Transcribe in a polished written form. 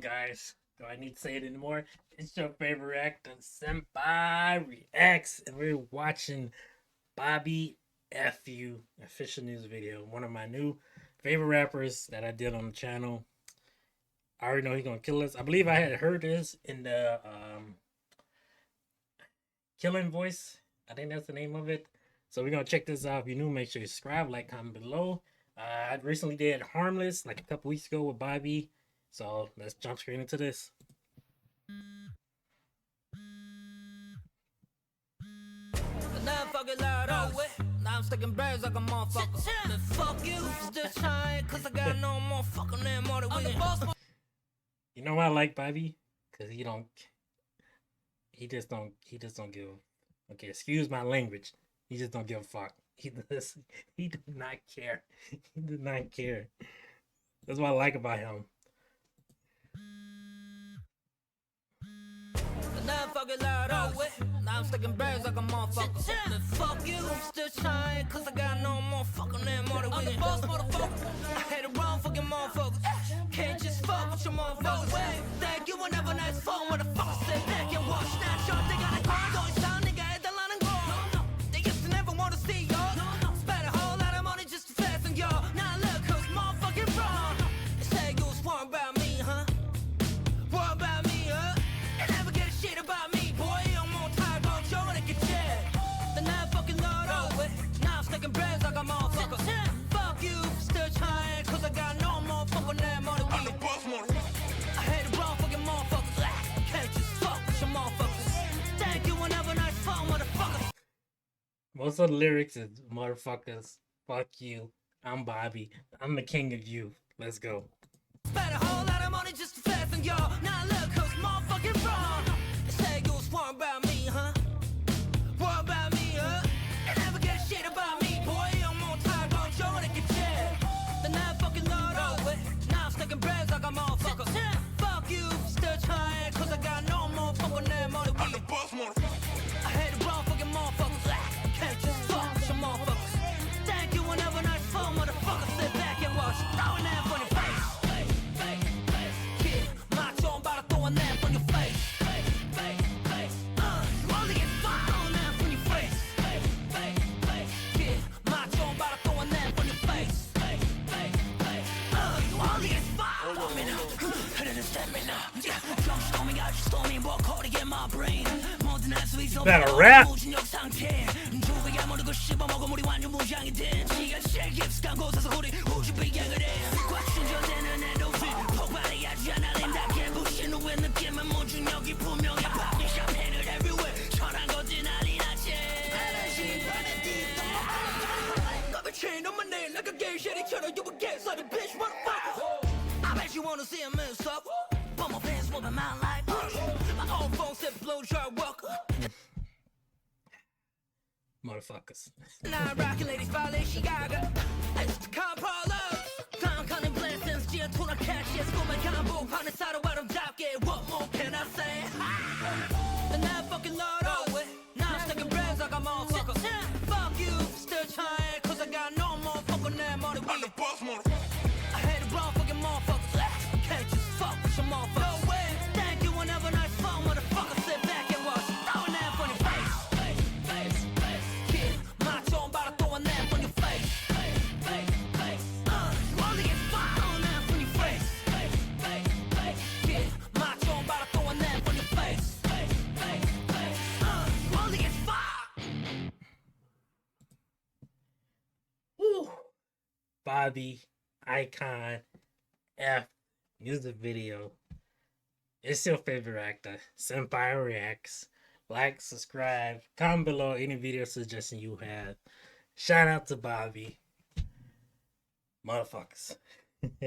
Guys, do I need to say it anymore? It's your favorite actor, Senpai Reacts, and we're watching Bobby FU official news video. One of my new favorite rappers that I did on the channel. I already know he's gonna kill us. I believe I had heard this in the Killing Voice. I think that's the name of it. So we're gonna check this out. If you're new, make sure you subscribe, like, comment below. I recently did Harmless like a couple weeks ago with Bobby. So let's jump straight into this. Now I'm sticking birds like a motherfucker. Fuck you, still trying, cause I got no more fucking them more than we. You know why I like Bobby? Cause he just don't give. Okay, excuse my language. He just don't give a fuck. He does not care. He does not care. That's what I like about him. Now I'm fucking loud away. Now I'm sticking birds like a motherfucker. Fuck you, still trying, cause I got no more fucking them more than we. I had the wrong fucking motherfuckers. Can't just fuck with your motherfuckers. Thank you, whenever nice phone, motherfuckers. Sit back and watch that shot. They got a car going sound, nigga, at the line and go. They used to never want to see y'all. Spend a whole lot of money just to fasten y'all. Now look, cause motherfucking wrong. They say you was worried about me, huh? Worried about me, huh? And never get a shit about me, boy. I'm more tired of showing it, get check. The night fucking Lord over. Now I'm sticking breads like a motherfucker. Fuck you, still trying, cause I got no more fucking that money. I hate the wrong fucking motherfuckers. Can't just fuck with your motherfuckers. Thank you, whenever nice phone, motherfuckers. Most of the lyrics is motherfuckers, fuck you, I'm Bobby, I'm the king of you. Let's go. Spent a whole lot of money just to fasten y'all. Now look, cause motherfucking wrong. They say you was worried about me, huh? Worried about me, huh? And never get a shit about me, boy. I'm more tired of showing it, get check. The night fucking Lord over. Now I'm sticking breads like a motherfucker. Fuck you, still trying, cause I got no more fucking that money. I hate the wrong fucking motherfuckers. Can't just fuck with your motherfuckers. Thank you, whenever nice phone, motherfuckers. Sit back and watch. Throwing that on your face. Yeah, macho, I'm about to throw that on your face. You only get fired on that on your face. Yeah, macho, I'm about to throw that on your face. You only get fired on me now. Understand me now. Yeah, don't show me out, you stole me, walk hard to get my brain. Better rap. I bet you wanna see a mess up. But my pants will be mine like my old phone said blow jar walker. Motherfuckers. Now rockin' ladies follow Chicago. It's the car parlor. Clown cunning blessings, Gia tuna cash, yes, go my combo, on the side of what I'm talking. What more can I say? The night fucking Lord over. Now I'm sticking breads like a motherfucker. Fuck you, still trying, cause I got no more fucking that money. I hate the wrong fucking motherfuckers. Can't just fuck with your motherfuckers. No way. Thank you, whenever nice phone, motherfucker. Sit back and watch. Throwing that on your face. Yeah, macho, I'm about to throw that on your face. You only get fired on that on your face. Yeah, macho, I'm about to throw that on your face. You only get fired. Woo. Bobby, iKON, F, music video. It's your favorite actor, Senpai Reacts. Like, subscribe, comment below any video suggestion you have. Shout out to Bobby. Motherfuckers.